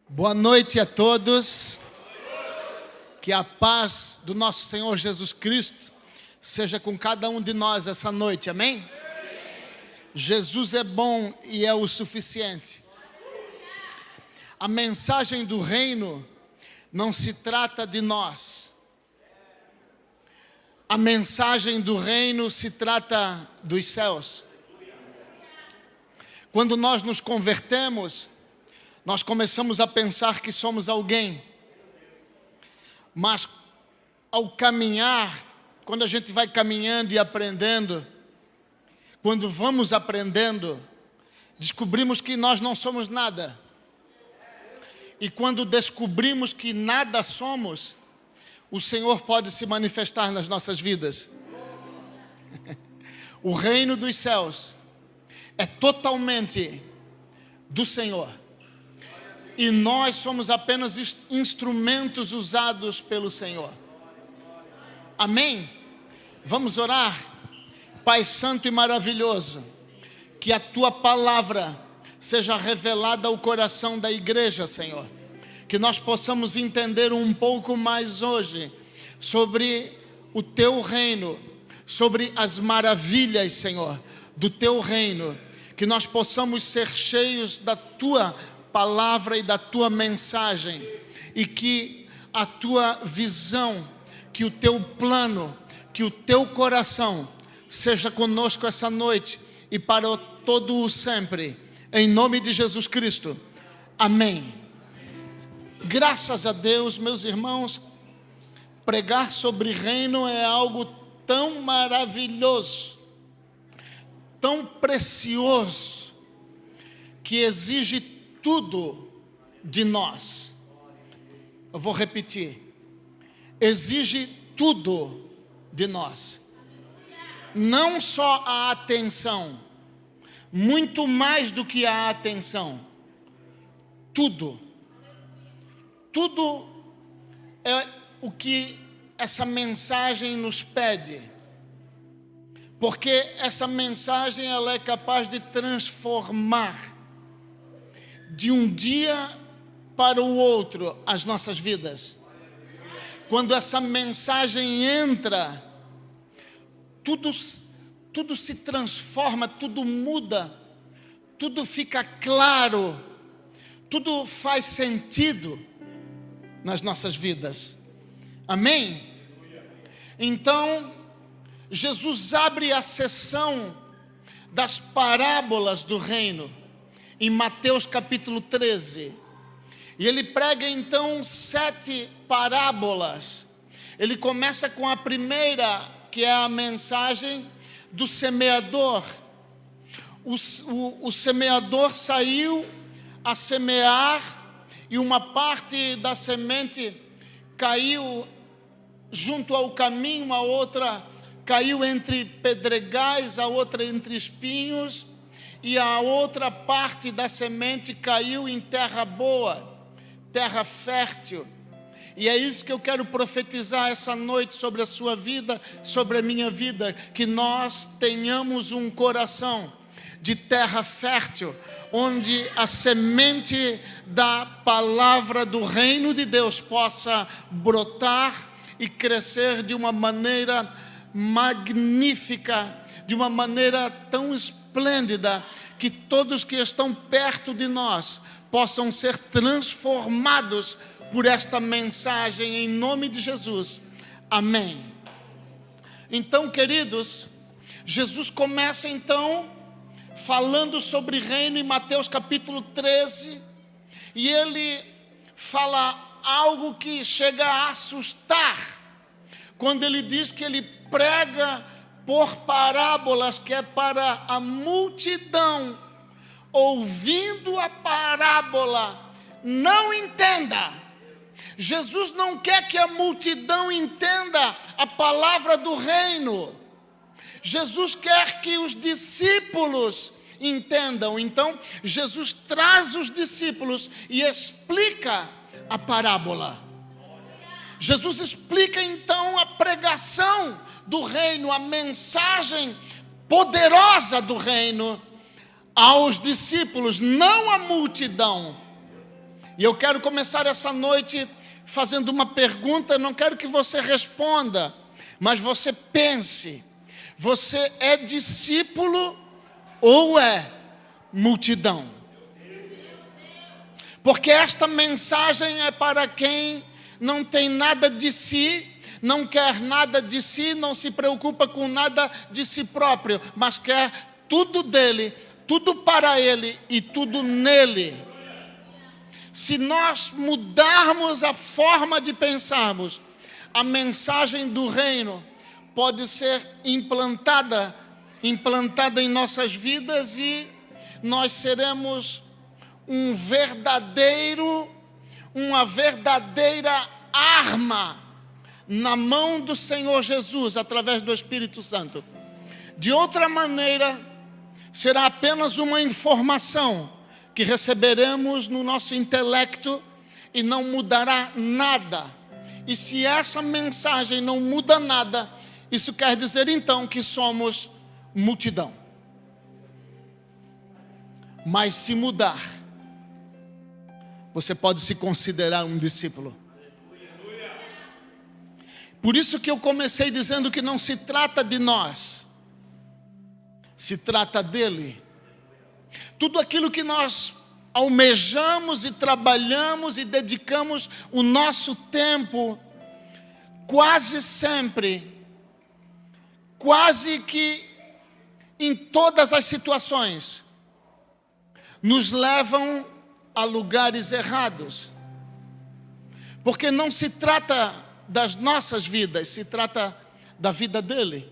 Boa noite a todos. Que a paz do nosso Senhor Jesus Cristo seja com cada um de nós essa noite, amém? Jesus é bom e é o suficiente. A mensagem do reino não se trata de nós. A mensagem do reino se trata dos céus. Quando nós nos convertemos, nós começamos a pensar que somos alguém. Mas ao caminhar, quando a gente vai caminhando e aprendendo, quando vamos aprendendo, descobrimos que nós não somos nada. E quando descobrimos que nada somos, o Senhor pode se manifestar nas nossas vidas. O reino dos céus é totalmente do Senhor. E nós somos apenas instrumentos usados pelo Senhor. Amém? Vamos orar? Pai Santo e maravilhoso, que a Tua palavra seja revelada ao coração da igreja, Senhor. Que nós possamos entender um pouco mais hoje sobre o Teu reino, sobre as maravilhas, Senhor, do Teu reino. Que nós possamos ser cheios da Tua palavra e da Tua mensagem, e que a Tua visão, que o Teu plano, que o Teu coração seja conosco essa noite e para todo o sempre, em nome de Jesus Cristo, amém. Graças a Deus, meus irmãos, pregar sobre reino é algo tão maravilhoso, tão precioso, que exige tudo de nós. Eu vou repetir. Exige tudo de nós. Não só a atenção, muito mais do que a atenção. Tudo. Tudo é o que essa mensagem nos pede. Porque essa mensagem ela é capaz de transformar de um dia para o outro as nossas vidas. Quando essa mensagem entra, tudo se transforma, tudo muda, tudo fica claro, tudo faz sentido nas nossas vidas. Amém? Então, Jesus abre a sessão das parábolas do reino em Mateus capítulo 13, e ele prega então 7 parábolas. Ele começa com a primeira, que é a mensagem do semeador. O semeador saiu a semear, e uma parte da semente caiu junto ao caminho, a outra caiu entre pedregais, a outra entre espinhos, e a outra parte da semente caiu em terra boa, terra fértil. E é isso que eu quero profetizar essa noite sobre a sua vida, sobre a minha vida, que nós tenhamos um coração de terra fértil, onde a semente da palavra do reino de Deus possa brotar e crescer de uma maneira magnífica, de uma maneira tão esplêndida, que todos que estão perto de nós possam ser transformados por esta mensagem, em nome de Jesus, amém. Então, queridos, Jesus começa então falando sobre reino em Mateus capítulo 13, e ele fala algo que chega a assustar, quando ele diz que ele prega por parábolas, que é para a multidão, ouvindo a parábola, não entenda. Jesus não quer que a multidão entenda a palavra do reino. Jesus quer que os discípulos entendam. Então, Jesus traz os discípulos e explica a parábola. Jesus explica então a pregação do reino, a mensagem poderosa do reino aos discípulos, não à multidão. E eu quero começar essa noite fazendo uma pergunta. Não quero que você responda, mas você pense: você é discípulo ou é multidão? Porque esta mensagem é para quem não tem nada de si, não quer nada de si, não se preocupa com nada de si próprio, mas quer tudo dele, tudo para ele e tudo nele. Se nós mudarmos a forma de pensarmos, a mensagem do reino pode ser implantada em nossas vidas, e nós seremos uma verdadeira arma na mão do Senhor Jesus, através do Espírito Santo. De outra maneira, será apenas uma informação que receberemos no nosso intelecto e não mudará nada. E se essa mensagem não muda nada, isso quer dizer então que somos multidão. Mas se mudar, você pode se considerar um discípulo. Por isso que eu comecei dizendo que não se trata de nós, se trata dele. Tudo aquilo que nós almejamos e trabalhamos e dedicamos o nosso tempo, quase sempre, quase que em todas as situações, nos levam a lugares errados. Porque não se trata das nossas vidas, se trata da vida dele.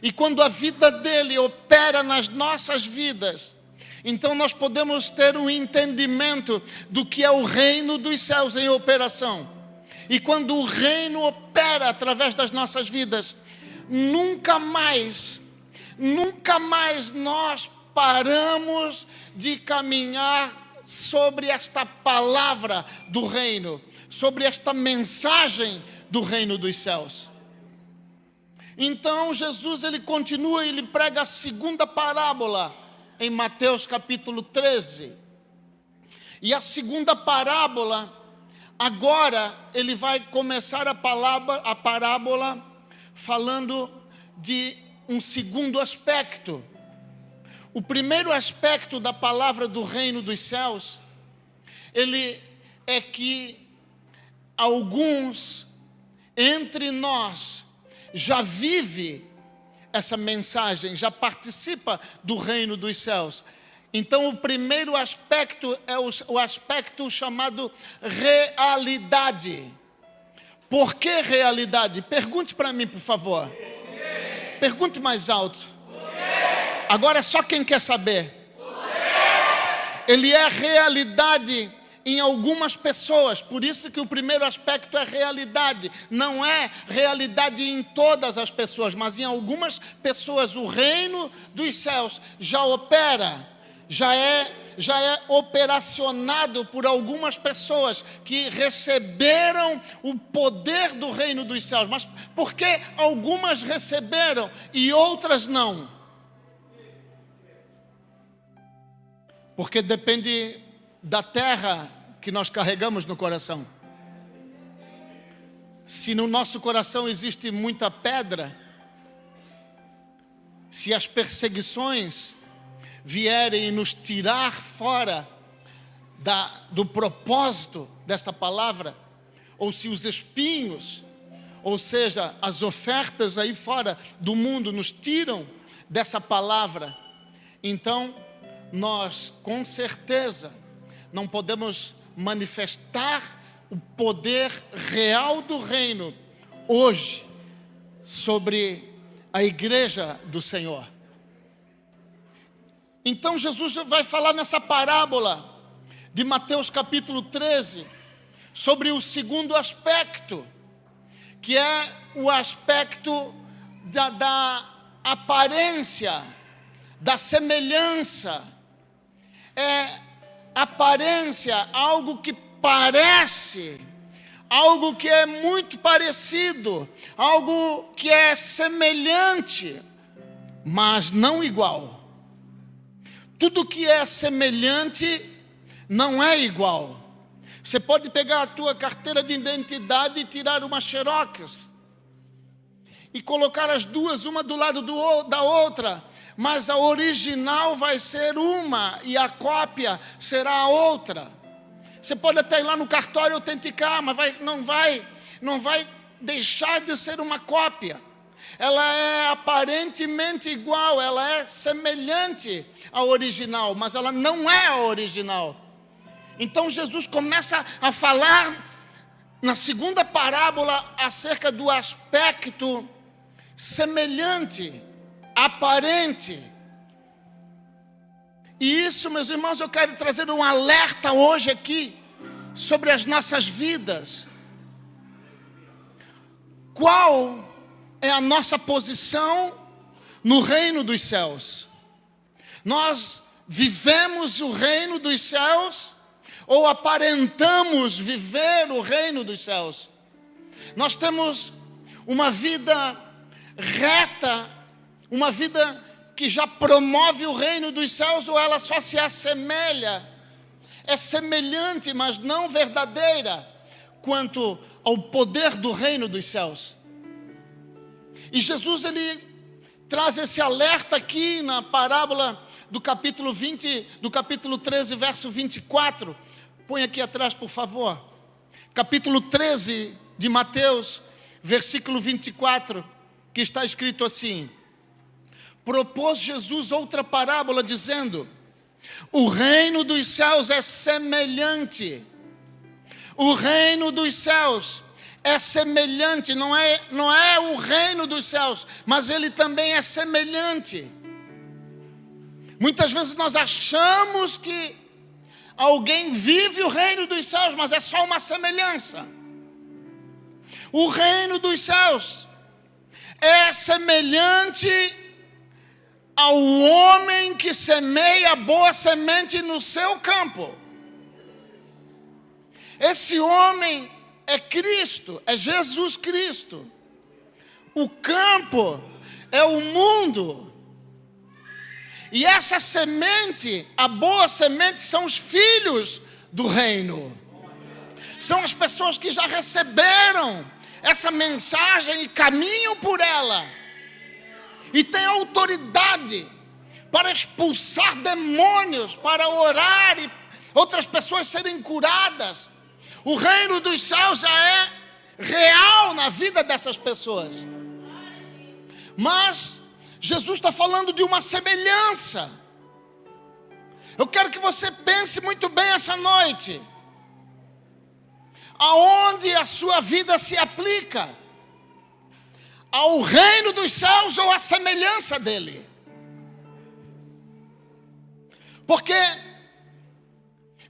E quando a vida dele opera nas nossas vidas, então nós podemos ter um entendimento do que é o reino dos céus em operação. E quando o reino opera através das nossas vidas, nunca mais nós paramos de caminhar sobre esta palavra do reino, sobre esta mensagem do reino dos céus. Então Jesus, ele continua, ele prega a segunda parábola em Mateus capítulo 13. E a segunda parábola, agora ele vai começar a parábola falando de um segundo aspecto. O primeiro aspecto da palavra do reino dos céus, ele é que alguns entre nós já vive essa mensagem, já participa do reino dos céus. Então o primeiro aspecto é o aspecto chamado realidade. Por que realidade? Pergunte para mim, por favor. Pergunte mais alto. Agora só quem quer saber. Ele é realidade em algumas pessoas, por isso que o primeiro aspecto é realidade. Não é realidade em todas as pessoas, mas em algumas pessoas o reino dos céus já opera, já é operacionado por algumas pessoas que receberam o poder do reino dos céus. Mas por que algumas receberam e outras não? Porque depende da terra que nós carregamos no coração. Se no nosso coração existe muita pedra, se as perseguições vierem e nos tirar fora do propósito desta palavra, ou se os espinhos, ou seja, as ofertas aí fora do mundo nos tiram dessa palavra, então nós com certeza não podemos manifestar o poder real do reino hoje sobre a igreja do Senhor. Então Jesus vai falar nessa parábola de Mateus capítulo 13 sobre o segundo aspecto, que é o aspecto da aparência, da semelhança. É aparência, algo que parece, algo que é muito parecido, algo que é semelhante, mas não igual. Tudo que é semelhante não é igual. Você pode pegar a tua carteira de identidade e tirar uma xerox e colocar as duas, uma do lado da outra, mas a original vai ser uma e a cópia será a outra. Você pode até ir lá no cartório autenticar, mas não vai deixar de ser uma cópia. Ela é aparentemente igual, ela é semelhante ao original, mas ela não é a original. Então Jesus começa a falar na segunda parábola acerca do aspecto semelhante, aparente. E isso, meus irmãos, eu quero trazer um alerta hoje aqui sobre as nossas vidas. Qual é a nossa posição no reino dos céus? Nós vivemos o reino dos céus ou aparentamos viver o reino dos céus? Nós temos uma vida reta, uma vida que já promove o reino dos céus, ou ela só se assemelha, é semelhante, mas não verdadeira, quanto ao poder do reino dos céus? E Jesus, ele traz esse alerta aqui na parábola do capítulo 13, verso 24. Põe aqui atrás, por favor. Capítulo 13 de Mateus, versículo 24, que está escrito assim: propôs Jesus outra parábola, dizendo: o reino dos céus é semelhante. O reino dos céus é semelhante, não é o reino dos céus, mas ele também é semelhante. Muitas vezes nós achamos que alguém vive o reino dos céus, mas é só uma semelhança. O reino dos céus é semelhante ao homem que semeia boa semente no seu campo. Esse homem é Cristo, é Jesus Cristo. O campo é o mundo. E essa semente, a boa semente, são os filhos do reino. São as pessoas que já receberam essa mensagem e caminham por ela. E têm autoridade para expulsar demônios, para orar e outras pessoas serem curadas. O reino dos céus já é real na vida dessas pessoas. Mas Jesus está falando de uma semelhança. Eu quero que você pense muito bem essa noite. Aonde a sua vida se aplica? Ao reino dos céus ou à semelhança dele? Porque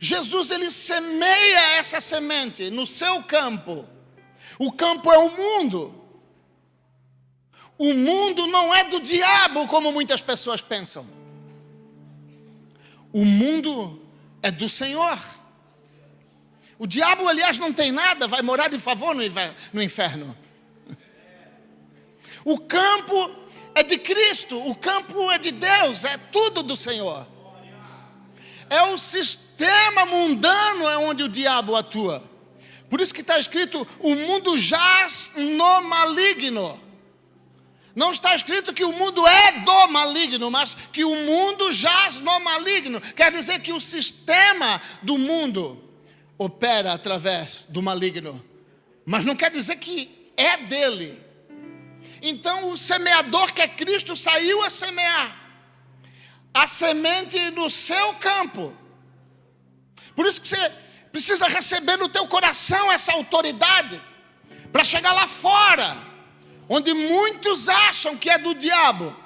Jesus, ele semeia essa semente no seu campo. O campo é o mundo. O mundo não é do diabo, como muitas pessoas pensam. O mundo é do Senhor. O diabo, aliás, não tem nada, vai morar de favor no inferno. O campo é de Cristo, o campo é de Deus, é tudo do Senhor. É o sistema mundano é onde o diabo atua. Por isso que está escrito: o mundo jaz no maligno. Não está escrito que o mundo é do maligno, mas que o mundo jaz no maligno. Quer dizer que o sistema do mundo opera através do maligno, mas não quer dizer que é dele. Então o semeador, que é Cristo, saiu a semear a semente no seu campo. Por isso que você precisa receber no teu coração essa autoridade, para chegar lá fora, onde muitos acham que é do diabo,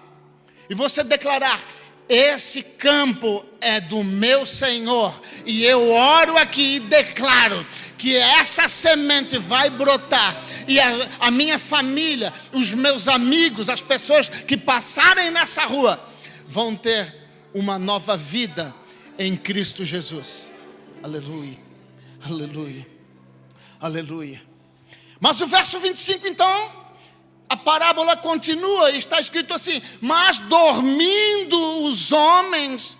e você declarar: esse campo é do meu Senhor, e eu oro aqui e declaro que essa semente vai brotar, e a minha família, os meus amigos, as pessoas que passarem nessa rua, vão ter uma nova vida em Cristo Jesus. Aleluia, aleluia, aleluia. Mas o verso 25, então, a parábola continua e está escrito assim: mas dormindo os homens,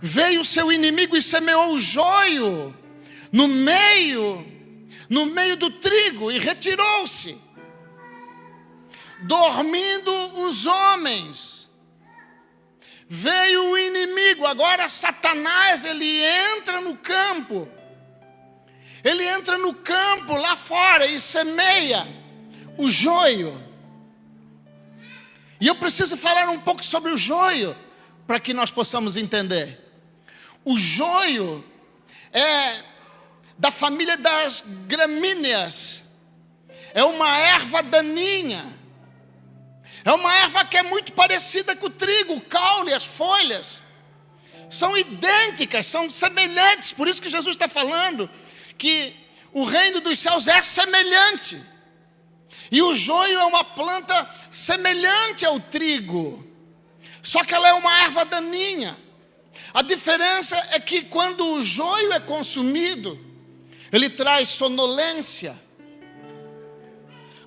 veio o seu inimigo e semeou o joio no meio do trigo e retirou-se, dormindo os homens. Veio o inimigo, agora Satanás, ele entra no campo. Ele entra no campo lá fora e semeia o joio. E eu preciso falar um pouco sobre o joio, para que nós possamos entender. O joio é da família das gramíneas. É uma erva daninha. É uma erva que é muito parecida com o trigo, o caule, as folhas. São idênticas, são semelhantes. Por isso que Jesus está falando que o reino dos céus é semelhante. E o joio é uma planta semelhante ao trigo. Só que ela é uma erva daninha. A diferença é que quando o joio é consumido, ele traz sonolência.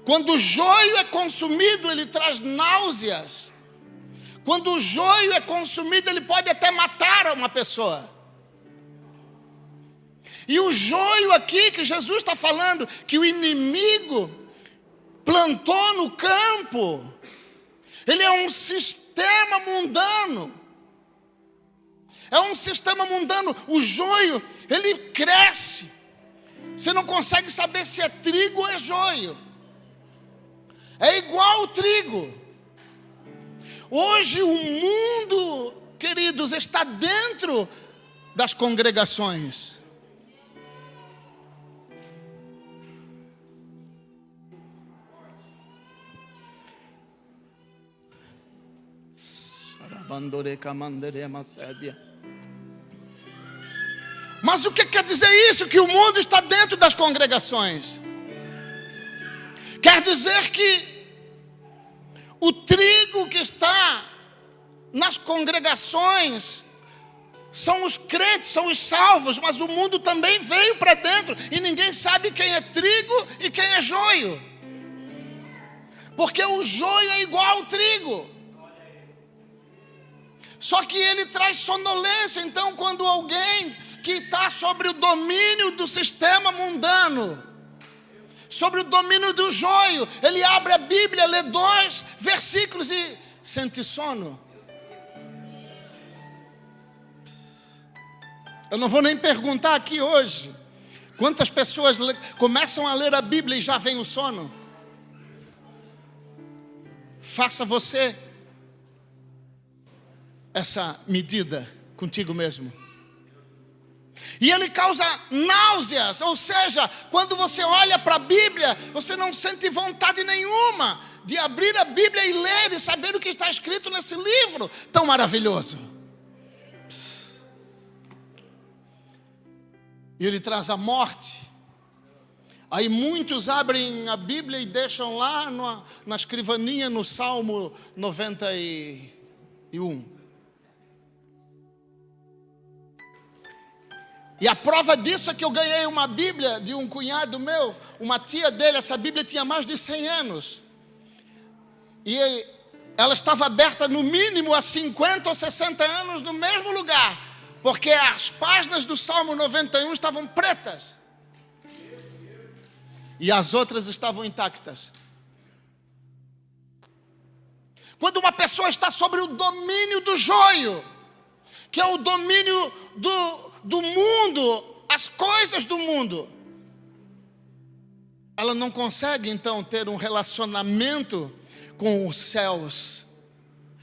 Quando o joio é consumido, ele traz náuseas. Quando o joio é consumido, ele pode até matar uma pessoa. E o joio aqui que Jesus está falando, que o inimigo plantou no campo, ele é um sistema mundano. É um sistema mundano. O joio, ele cresce. Você não consegue saber se é trigo ou é joio. É igual ao trigo. Hoje o mundo, queridos, está dentro das congregações. Mas o que quer dizer isso? Que o mundo está dentro das congregações. Quer dizer que o trigo que está nas congregações são os crentes, são os salvos, mas o mundo também veio para dentro e ninguém sabe quem é trigo e quem é joio. Porque o joio é igual ao trigo. Só que ele traz sonolência. Então, quando alguém que está sobre o domínio do sistema mundano, sobre o domínio do joio, ele abre a Bíblia, lê 2 versículos e sente sono. Eu não vou nem perguntar aqui hoje quantas pessoas começam a ler a Bíblia e já vem o sono. Faça você essa medida contigo mesmo. E ele causa náuseas, ou seja, quando você olha para a Bíblia, você não sente vontade nenhuma de abrir a Bíblia e ler e saber o que está escrito nesse livro tão maravilhoso. E ele traz a morte. Aí muitos abrem a Bíblia e deixam lá na escrivaninha no Salmo 91. E a prova disso é que eu ganhei uma Bíblia de um cunhado meu, uma tia dele. Essa Bíblia tinha mais de 100 anos. E ela estava aberta no mínimo há 50 ou 60 anos no mesmo lugar. Porque as páginas do Salmo 91 estavam pretas. E as outras estavam intactas. Quando uma pessoa está sobre o domínio do joio, que é o domínio do mundo, as coisas do mundo, ela não consegue então ter um relacionamento com os céus.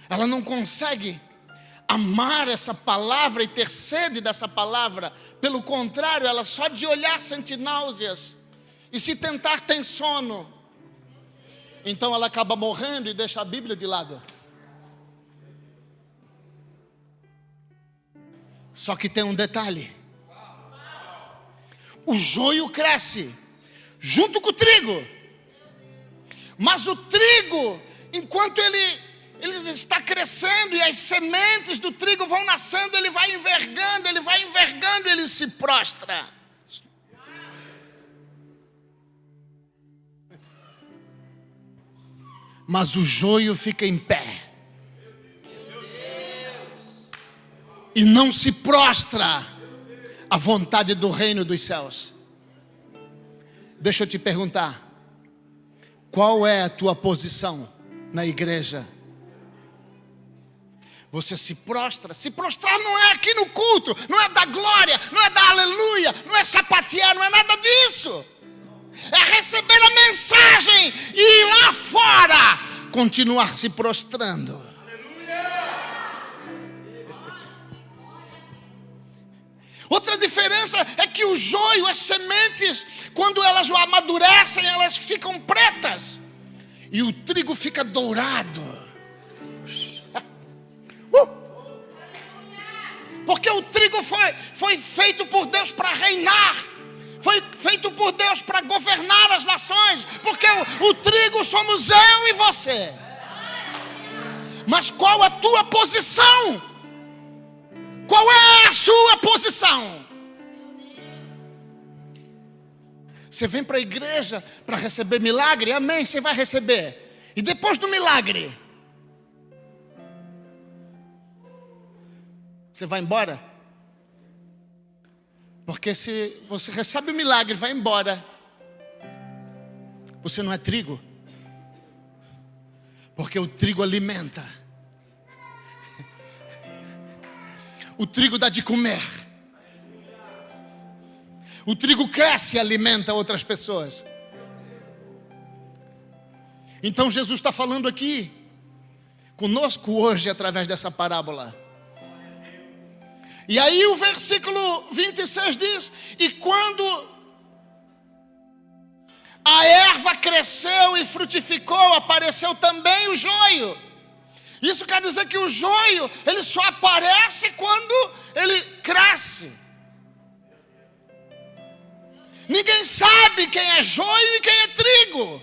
Ela não consegue amar essa palavra e ter sede dessa palavra. Pelo contrário, ela só de olhar sente náuseas, e se tentar tem sono. Então ela acaba morrendo e deixa a Bíblia de lado. Só que tem um detalhe: o joio cresce junto com o trigo, mas o trigo, enquanto ele está crescendo e as sementes do trigo vão nascendo, ele vai envergando, ele se prostra. Mas o joio fica em pé e não se prostra a vontade do reino dos céus. Deixa eu te perguntar, qual é a tua posição na igreja? Você se prostra? Se prostrar não é aqui no culto, não é dar glória, não é dar aleluia, não é sapatear, não é nada disso. É receber a mensagem e ir lá fora continuar se prostrando. Outra diferença é que o joio, as sementes, quando elas amadurecem, elas ficam pretas. E o trigo fica dourado. Porque o trigo foi feito por Deus para reinar. Foi feito por Deus para governar as nações. Porque o trigo somos eu e você. Mas qual a tua posição? Qual é a sua posição? Você vem para a igreja para receber milagre? Amém, você vai receber. E depois do milagre, você vai embora? Porque se você recebe o milagre e vai embora, você não é trigo. Porque o trigo alimenta. O trigo dá de comer. O trigo cresce e alimenta outras pessoas. Então Jesus está falando aqui conosco hoje através dessa parábola. E aí o versículo 26 diz: e quando a erva cresceu e frutificou, apareceu também o joio. Isso quer dizer que o joio, ele só aparece quando ele cresce. Ninguém sabe quem é joio e quem é trigo.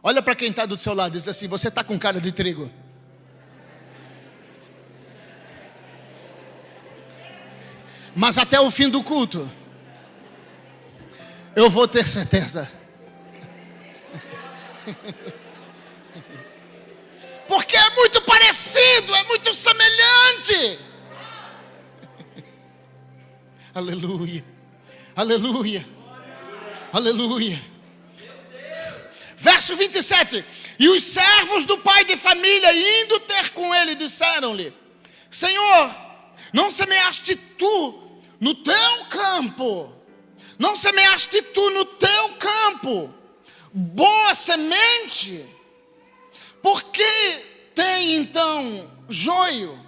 Olha para quem está do seu lado e diz assim: você está com cara de trigo. Mas até o fim do culto, eu vou ter certeza. Porque é muito parecido, é muito semelhante. Aleluia, aleluia, aleluia. Verso 27. E os servos do pai de família, indo ter com ele, disseram-lhe: Senhor, não semeaste tu no teu campo? Não semeaste tu no teu campo boa semente? Por que tem então joio?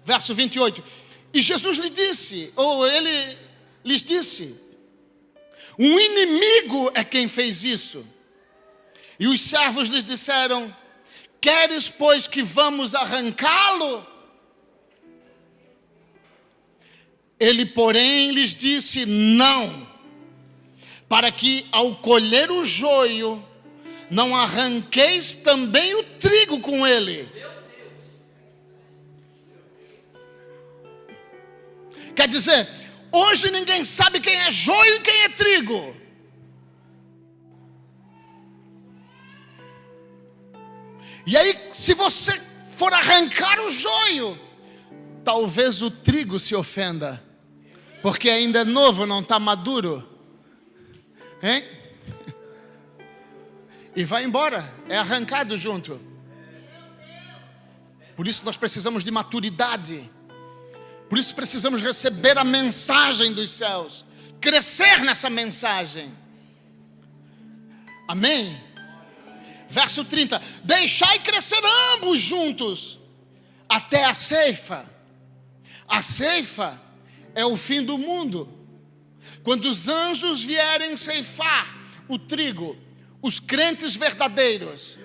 Verso 28. E Jesus lhe disse, ou ele lhes disse: um inimigo é quem fez isso. E os servos lhes disseram: queres, pois, que vamos arrancá-lo? Ele, porém, lhes disse: não, para que ao colher o joio, não arranqueis também o trigo com ele. Quer dizer, hoje ninguém sabe quem é joio e quem é trigo. E aí, se você for arrancar o joio, talvez o trigo se ofenda, porque ainda é novo, não está maduro, hein? E vai embora, é arrancado junto. Por isso nós precisamos de maturidade. Por isso precisamos receber a mensagem dos céus, crescer nessa mensagem. Amém? Verso 30. Deixai crescer ambos juntos até a ceifa. A ceifa é o fim do mundo. Quando os anjos vierem ceifar o trigo, os crentes verdadeiros.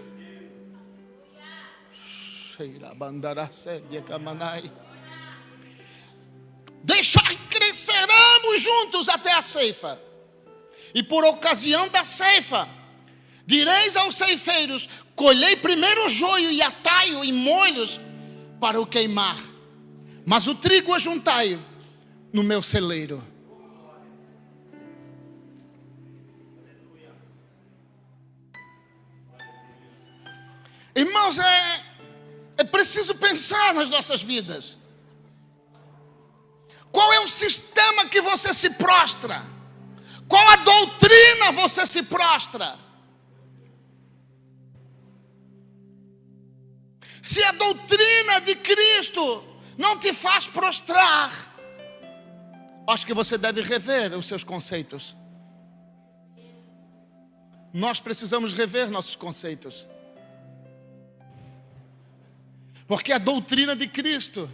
Deixar crescer ambos juntos até a ceifa. E por ocasião da ceifa, direis aos ceifeiros: colhei primeiro o joio e atai-o em molhos para o queimar, mas o trigo ajuntai-o no meu celeiro. Irmãos, é preciso pensar nas nossas vidas. Qual é o sistema que você se prostra? Qual a doutrina você se prostra? Se a doutrina de Cristo não te faz prostrar, acho que você deve rever os seus conceitos. Nós precisamos rever nossos conceitos. Porque a doutrina de Cristo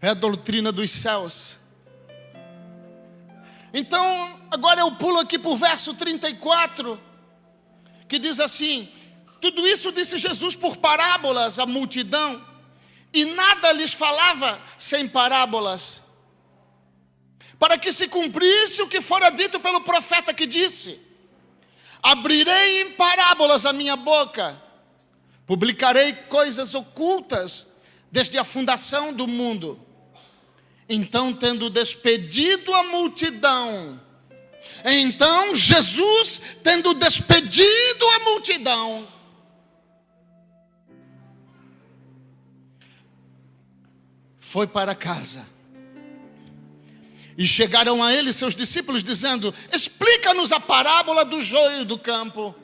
é a doutrina dos céus. Então, agora eu pulo aqui para o verso 34, que diz assim: tudo isso disse Jesus por parábolas à multidão, e nada lhes falava sem parábolas, para que se cumprisse o que fora dito pelo profeta que disse: abrirei em parábolas a minha boca, publicarei coisas ocultas desde a fundação do mundo. Então, tendo despedido a multidão, Jesus, tendo despedido a multidão, foi para casa. E chegaram a ele seus discípulos dizendo: explica-nos a parábola do joio do campo.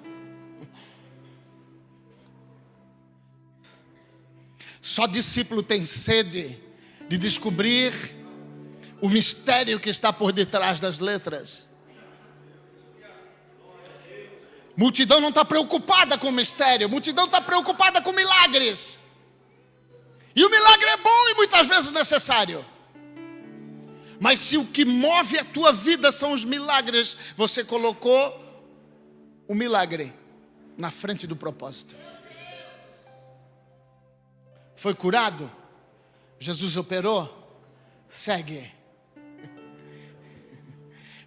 Só discípulo tem sede de descobrir o mistério que está por detrás das letras. Multidão não está preocupada com mistério, multidão está preocupada com milagres. E o milagre é bom e muitas vezes necessário. Mas se o que move a tua vida são os milagres, você colocou o milagre na frente do propósito. Foi curado? Jesus operou? Segue.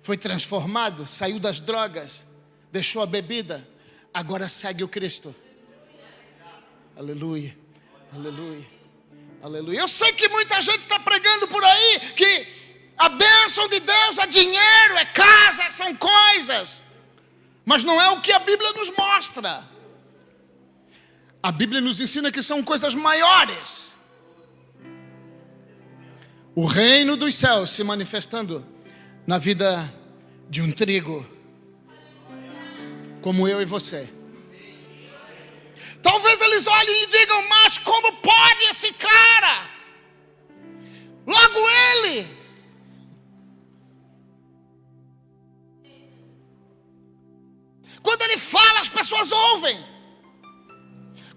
Foi transformado? Saiu das drogas? Deixou a bebida? Agora segue o Cristo. Aleluia, aleluia, aleluia. Eu sei que muita gente está pregando por aí que a bênção de Deus é dinheiro, é casa, são coisas. Mas não é o que a Bíblia nos mostra. A Bíblia nos ensina que são coisas maiores. O reino dos céus se manifestando na vida de um trigo, como eu e você. Talvez eles olhem e digam: mas como pode esse cara? Logo ele. Quando ele fala, as pessoas ouvem.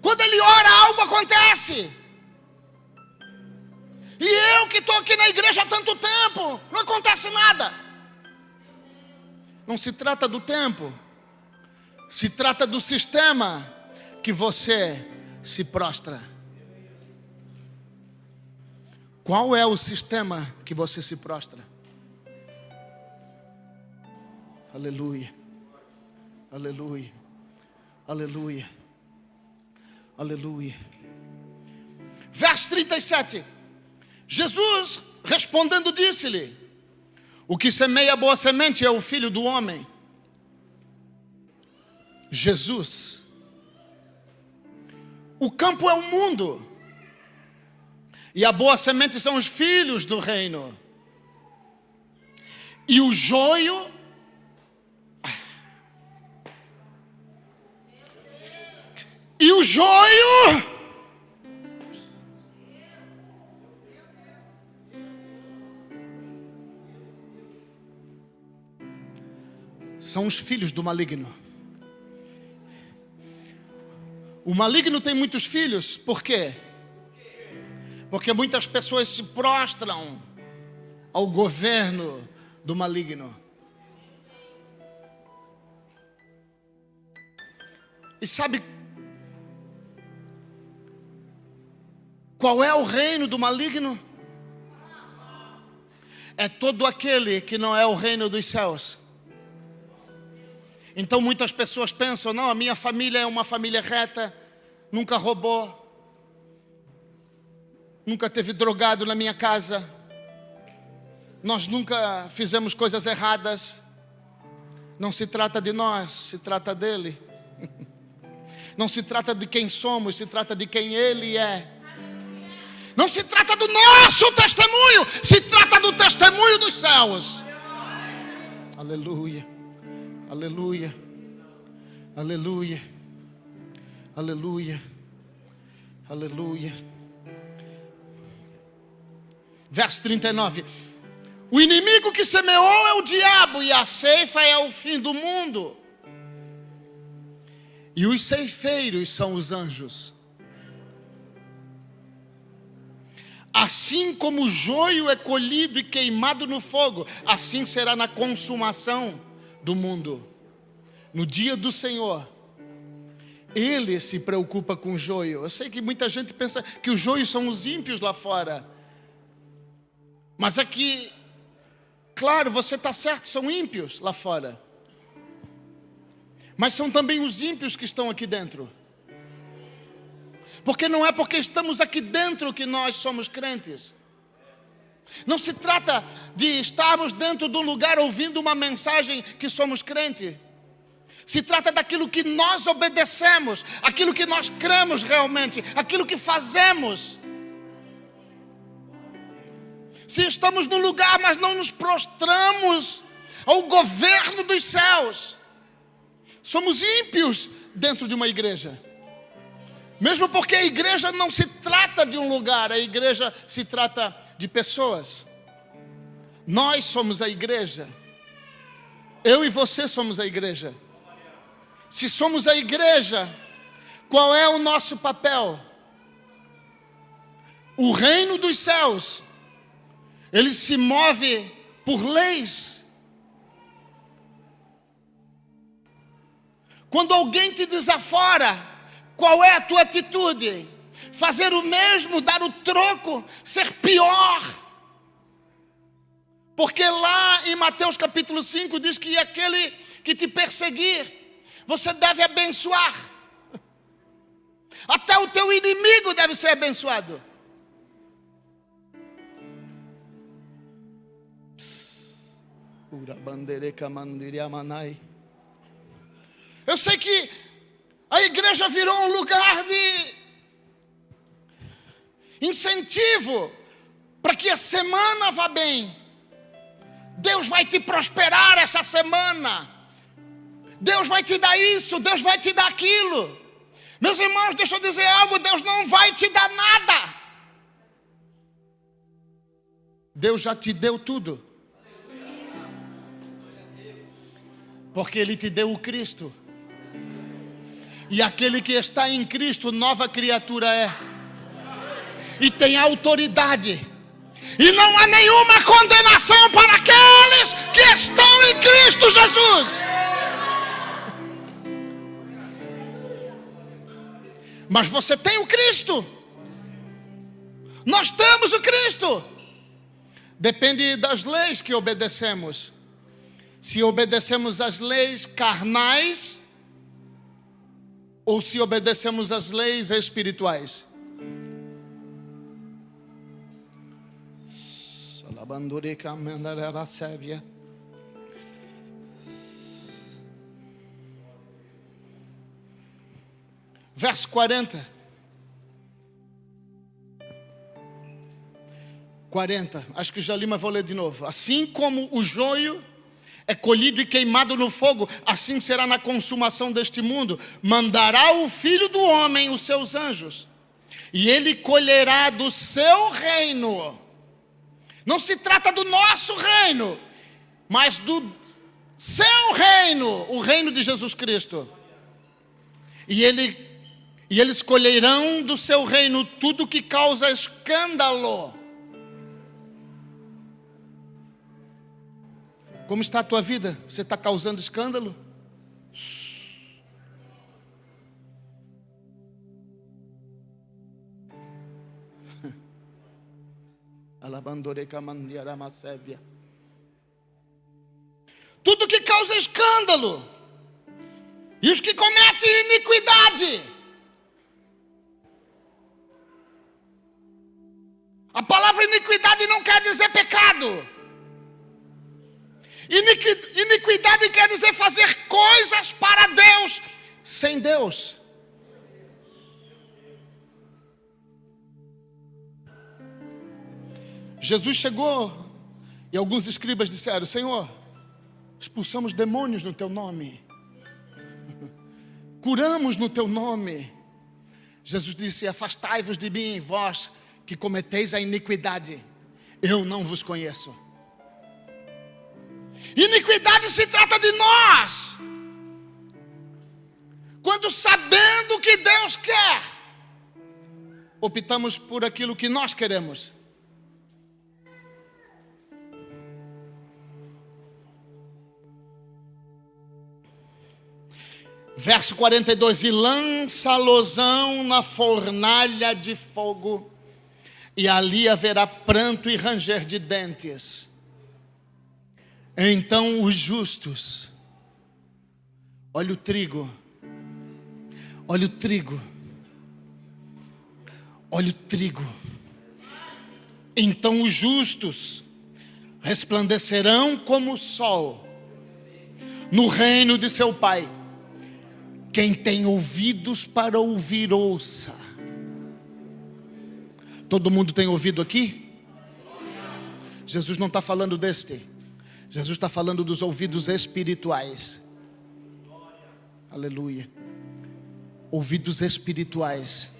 Quando ele ora, algo acontece. E eu que estou aqui na igreja há tanto tempo, não acontece nada. Não se trata do tempo, se trata do sistema que você se prostra. Qual é o sistema que você se prostra? Aleluia, aleluia, aleluia, aleluia. Verso 37. Jesus respondendo disse-lhe: o que semeia boa semente é o Filho do Homem. Jesus. O campo é o mundo. E a boa semente são os filhos do reino. E o joio são os filhos do maligno. O maligno tem muitos filhos, por quê? Porque muitas pessoas se prostram ao governo do maligno. E sabe qual é o reino do maligno? É todo aquele que não é o reino dos céus. Então muitas pessoas pensam: não, a minha família é uma família reta, nunca roubou, nunca teve drogado na minha casa, nós nunca fizemos coisas erradas. Não se trata de nós, se trata dele. Não se trata de quem somos, se trata de quem ele é. Não se trata do nosso testemunho, se trata do testemunho dos céus. Aleluia, aleluia, aleluia, aleluia, aleluia. Verso 39. O inimigo que semeou é o diabo, e a ceifa é o fim do mundo. E os ceifeiros são os anjos. Assim como o joio é colhido e queimado no fogo, assim será na consumação do mundo. No dia do Senhor, Ele se preocupa com o joio. Eu sei que muita gente pensa que os joios são os ímpios lá fora. Mas aqui, claro, você está certo, são ímpios lá fora. Mas são também os ímpios que estão aqui dentro. Porque não é porque estamos aqui dentro que nós somos crentes. Não se trata de estarmos dentro de um lugar ouvindo uma mensagem que somos crente. Se trata daquilo que nós obedecemos, aquilo que nós cremos realmente, aquilo que fazemos. Se estamos num lugar, mas não nos prostramos ao governo dos céus, somos ímpios dentro de uma igreja. Mesmo porque a igreja não se trata de um lugar, a igreja se trata de pessoas. Nós somos a igreja. Eu e você somos a igreja. Se somos a igreja, qual é o nosso papel? O reino dos céus, ele se move por leis. Quando alguém te desafora, qual é a tua atitude? Fazer o mesmo, dar o troco, ser pior. Porque lá em Mateus capítulo 5 diz que aquele que te perseguir, você deve abençoar. Até o teu inimigo deve ser abençoado. Eu sei que a igreja virou um lugar de incentivo para que a semana vá bem. Deus vai te prosperar essa semana. Deus vai te dar isso, Deus vai te dar aquilo. Meus irmãos, deixa eu dizer algo, Deus não vai te dar nada. Deus já te deu tudo. Porque Ele te deu o Cristo. E aquele que está em Cristo, nova criatura é. E tem autoridade. E não há nenhuma condenação para aqueles que estão em Cristo Jesus. Mas você tem o Cristo. Nós temos o Cristo. Depende das leis que obedecemos. Se obedecemos às leis carnais, ou se obedecemos às leis espirituais. Verso 40. 40. Acho que já li, mas vou ler de novo. Assim como o joio é colhido e queimado no fogo, assim será na consumação deste mundo. Mandará o Filho do Homem os seus anjos, e ele colherá do seu reino. Não se trata do nosso reino, mas do seu reino, o reino de Jesus Cristo. E eles colherão do seu reino tudo que causa escândalo. Como está a tua vida? Você está causando escândalo? Tudo que causa escândalo. E os que cometem iniquidade. A palavra iniquidade não quer dizer pecado. Iniquidade quer dizer fazer coisas para Deus, sem Deus. Jesus chegou e alguns escribas disseram: Senhor, expulsamos demônios no teu nome, curamos no teu nome. Jesus disse: afastai-vos de mim, vós que cometeis a iniquidade, eu não vos conheço. Iniquidade se trata de nós, quando sabendo o que Deus quer, optamos por aquilo que nós queremos. Verso 42: e lança-losão na fornalha de fogo, e ali haverá pranto e ranger de dentes. Então os justos, olha o trigo, olha o trigo, olha o trigo. Então os justos resplandecerão como o sol no reino de seu Pai. Quem tem ouvidos para ouvir, ouça. Todo mundo tem ouvido aqui? Jesus não está falando deste. Jesus está falando dos ouvidos espirituais. Aleluia. Ouvidos espirituais.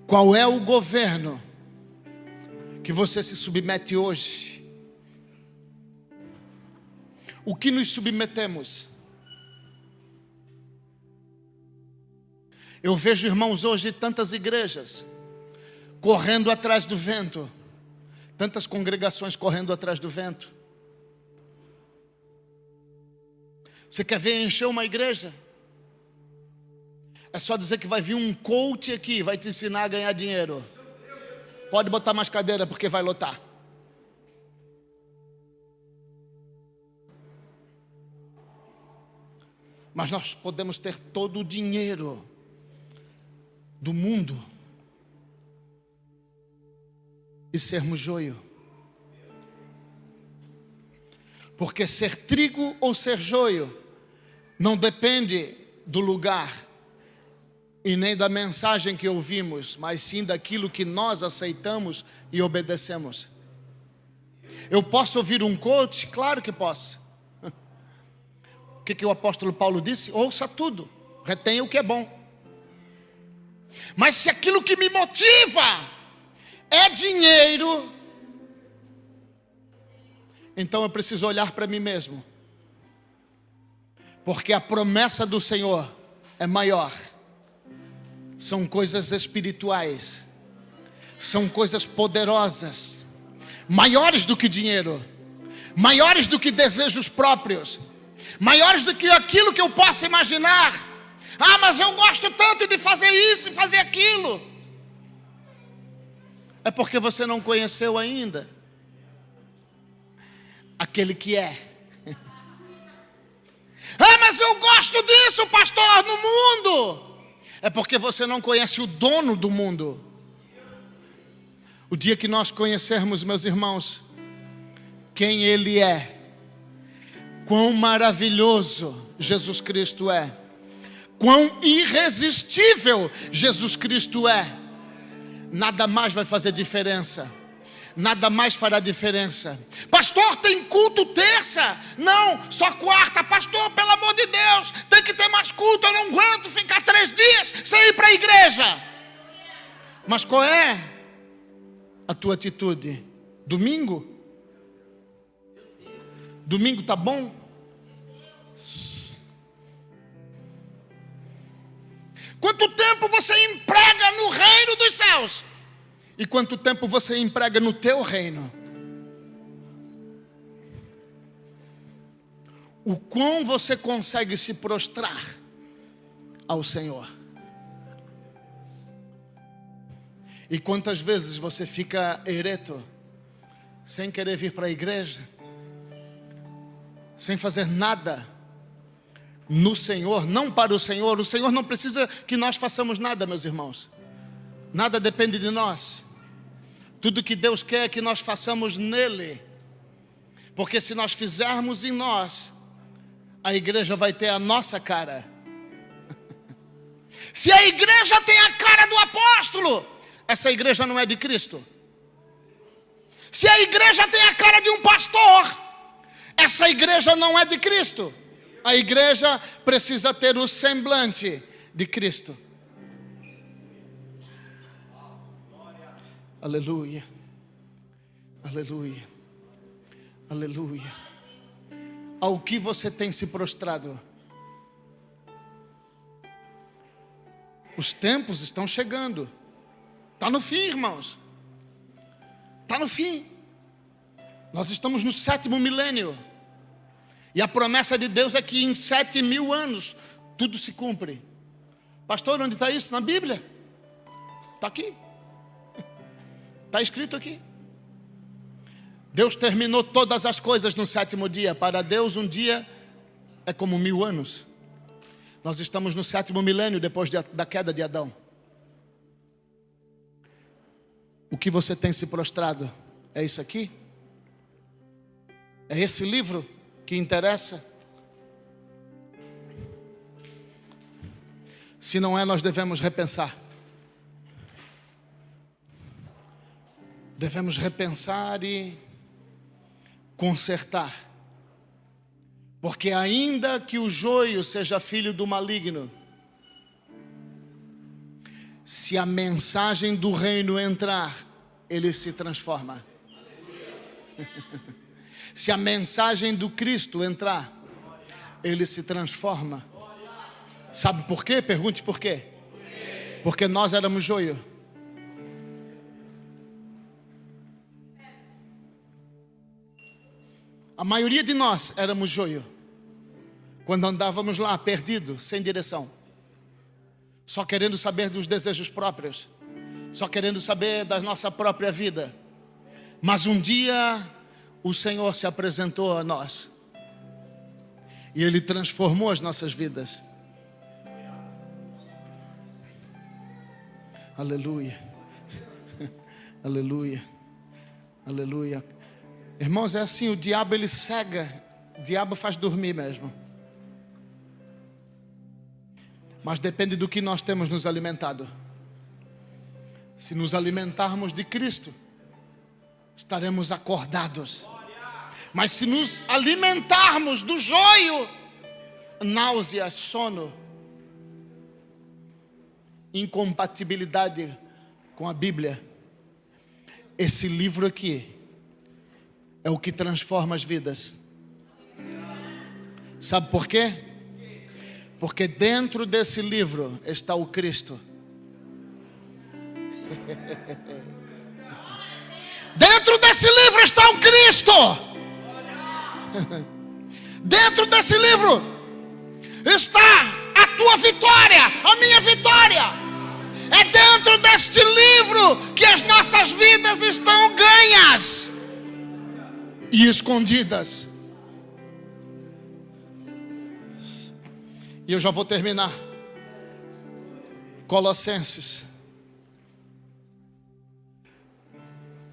Qual é o governo que você se submete hoje? O que nos submetemos? Eu vejo, irmãos, hoje tantas igrejas correndo atrás do vento, tantas congregações correndo atrás do vento. Você quer ver encher uma igreja? É só dizer que vai vir um coach aqui, vai te ensinar a ganhar dinheiro. Pode botar mais cadeira porque vai lotar. Mas nós podemos ter todo o dinheiro do mundo e sermos joio. Porque ser trigo ou ser joio não depende do lugar e nem da mensagem que ouvimos, mas sim daquilo que nós aceitamos e obedecemos. Eu posso ouvir um coach? Claro que posso. O que o apóstolo Paulo disse? Ouça tudo, retenha o que é bom. Mas se aquilo que me motiva é dinheiro, então eu preciso olhar para mim mesmo, porque a promessa do Senhor é maior. São coisas espirituais, são coisas poderosas, maiores do que dinheiro, maiores do que desejos próprios, maiores do que aquilo que eu possa imaginar. Ah, mas eu gosto tanto de fazer isso e fazer aquilo. É porque você não conheceu ainda aquele que é. Ah, mas eu gosto disso, pastor, no mundo. É porque você não conhece o dono do mundo. O dia que nós conhecermos, meus irmãos, quem Ele é, quão maravilhoso Jesus Cristo é, quão irresistível Jesus Cristo é, nada mais vai fazer diferença. Nada mais fará diferença. Pastor, tem culto terça? Não, só quarta. Pastor, pelo amor de Deus, tem que ter mais culto. Eu não aguento ficar 3 dias sem ir para a igreja. Mas qual é a tua atitude? Domingo? Domingo tá bom? Quanto tempo você emprega no reino dos céus? E quanto tempo você emprega no teu reino? O quão você consegue se prostrar ao Senhor? E quantas vezes você fica ereto, sem querer vir para a igreja, sem fazer nada no Senhor, não para o Senhor. O Senhor não precisa que nós façamos nada, meus irmãos. Nada depende de nós. Tudo que Deus quer é que nós façamos nele. Porque se nós fizermos em nós, a igreja vai ter a nossa cara. Se a igreja tem a cara do apóstolo, essa igreja não é de Cristo. Se a igreja tem a cara de um pastor, essa igreja não é de Cristo. A igreja precisa ter o semblante de Cristo. Aleluia. Aleluia. Aleluia. Ao que você tem se prostrado? Os tempos estão chegando. Está no fim, irmãos. Está no fim. Nós estamos no 7º milênio. E a promessa de Deus é que em 7.000 anos tudo se cumpre. Pastor, onde está isso? Na Bíblia? Está aqui. Está escrito aqui. Deus terminou todas as coisas no 7º dia. Para Deus um dia é como 1000 anos. Nós estamos no 7º milênio depois da queda de Adão. O que você tem se prostrado? É isso aqui? É esse livro que interessa? Se não é, nós devemos repensar. Devemos repensar e consertar. Porque ainda que o joio seja filho do maligno, se a mensagem do reino entrar, ele se transforma. Se a mensagem do Cristo entrar, ele se transforma. Sabe por quê? Pergunte por quê. Porque nós éramos joio. A maioria de nós éramos joio. Quando andávamos lá, perdido, sem direção. Só querendo saber dos desejos próprios. Só querendo saber da nossa própria vida. Mas um dia, o Senhor se apresentou a nós. E Ele transformou as nossas vidas. Aleluia. Aleluia. Aleluia. Irmãos, é assim, o diabo ele cega. O diabo faz dormir mesmo. Mas depende do que nós temos nos alimentado. Se nos alimentarmos de Cristo, estaremos acordados. Mas se nos alimentarmos do joio, náusea, sono, incompatibilidade com a Bíblia. Esse livro aqui é o que transforma as vidas. Sabe por quê? Porque dentro desse livro está o Cristo. Dentro desse livro está o Cristo. Dentro desse livro está a tua vitória, a minha vitória. É dentro deste livro que as nossas vidas estão ganhas e escondidas. E eu já vou terminar. Colossenses,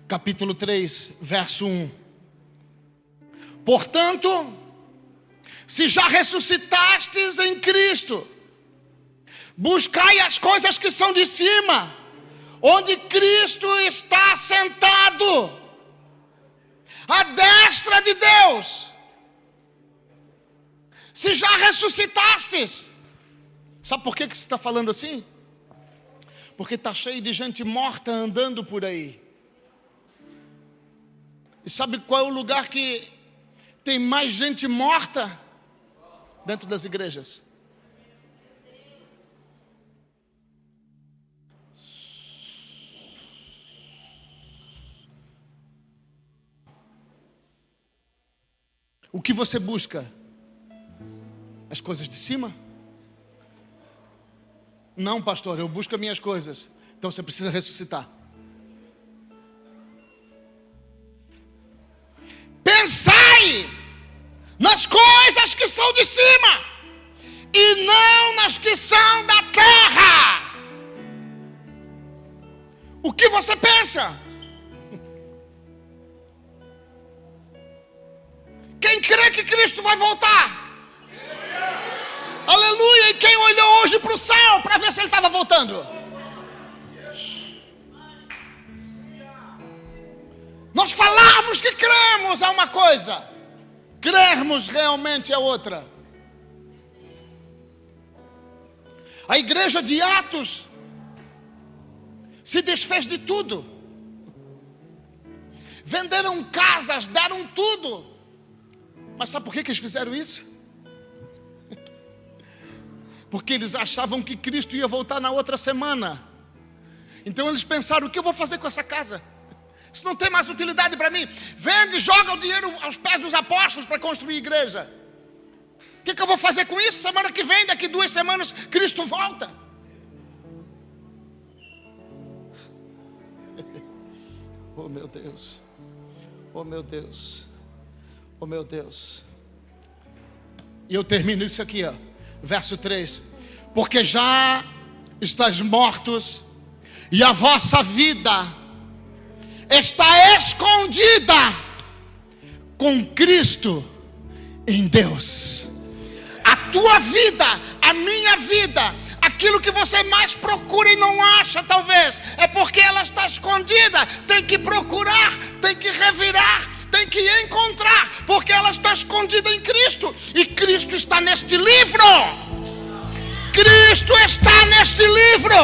capítulo 3, verso 1. Portanto, se já ressuscitastes em Cristo, buscai as coisas que são de cima, onde Cristo está sentado, à destra de Deus. Se já ressuscitastes. Sabe por que você está falando assim? Porque está cheio de gente morta andando por aí. E sabe qual é o lugar que tem mais gente morta? Dentro das igrejas. O que você busca? As coisas de cima? Não, pastor, eu busco as minhas coisas. Então você precisa ressuscitar. Pensai nas coisas que são de cima e não nas que são da terra. O que você pensa? Quem crê que Cristo vai voltar? Aleluia! Aleluia! E quem olhou hoje para o céu para ver se ele estava voltando? Nós falarmos que cremos é uma coisa, crermos realmente é outra. A igreja de Atos se desfez de tudo. Venderam casas, deram tudo. Mas sabe por que eles fizeram isso? Porque eles achavam que Cristo ia voltar na outra semana. Então eles pensaram: o que eu vou fazer com essa casa? Isso não tem mais utilidade para mim. Vende e joga o dinheiro aos pés dos apóstolos para construir igreja. O que eu vou fazer com isso? Semana que vem, daqui 2 semanas, Cristo volta. Oh meu Deus. Oh meu Deus. Oh meu Deus. E eu termino isso aqui, ó. Verso 3. Porque já estáis mortos, e a vossa vida está escondida com Cristo em Deus. A tua vida, a minha vida, aquilo que você mais procura e não acha talvez, é porque ela está escondida. Tem que procurar, tem que revirar, tem que encontrar, porque ela está escondida em Cristo. E Cristo está neste livro. Cristo está neste livro.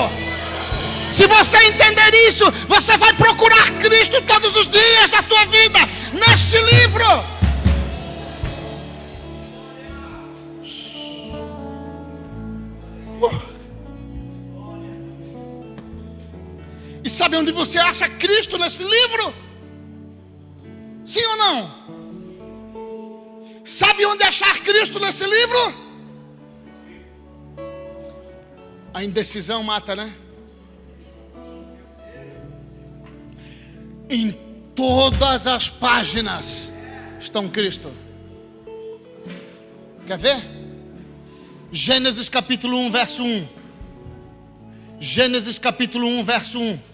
Se você entender isso, você vai procurar Cristo todos os dias da tua vida, neste livro. E sabe onde você acha Cristo nesse livro? Sim ou não? Sabe onde achar Cristo nesse livro? A indecisão mata, né? Em todas as páginas estão Cristo. Quer ver? Gênesis capítulo 1, verso 1. Gênesis capítulo 1, verso 1.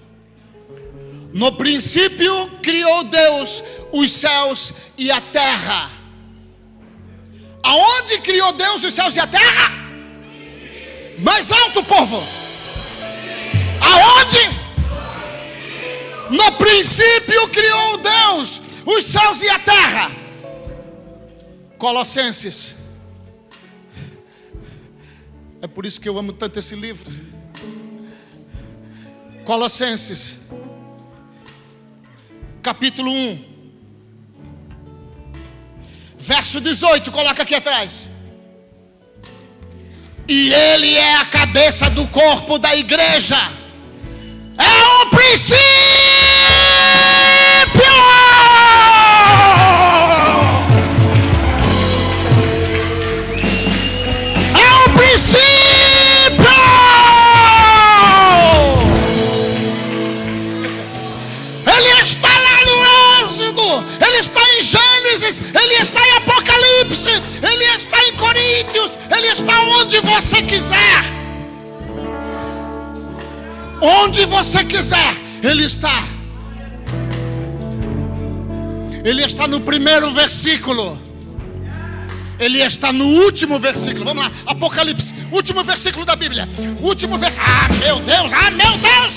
No princípio criou Deus os céus e a terra. Aonde criou Deus os céus e a terra? Mais alto, povo. Aonde? No princípio criou Deus os céus e a terra. Colossenses. É por isso que eu amo tanto esse livro. Colossenses capítulo 1, verso 18, coloca aqui atrás. E ele é a cabeça do corpo da igreja. É o princípio. É o princípio. Ele está lá no Êxodo, ele está em Gênesis, ele está em Apocalipse, ele está em Coríntios, ele está onde você quiser. Onde você quiser, Ele está. Ele está no primeiro versículo. Ele está no último versículo. Vamos lá, Apocalipse, último versículo da Bíblia. Último versículo. Ah, meu Deus, ah, meu Deus.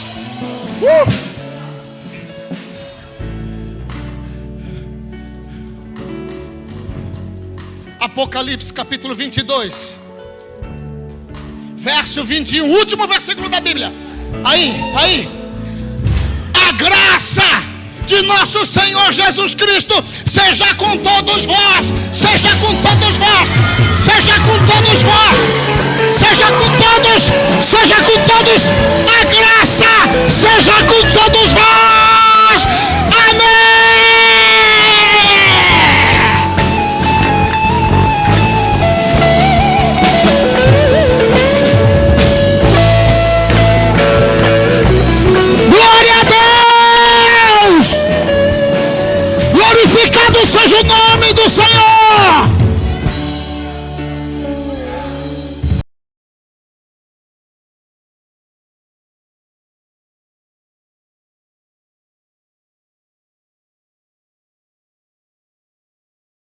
Apocalipse capítulo 22, verso 21, último versículo da Bíblia. Aí. A graça de nosso Senhor Jesus Cristo seja com todos vós. Seja com todos vós. Seja com todos vós. Seja com todos. Seja com todos.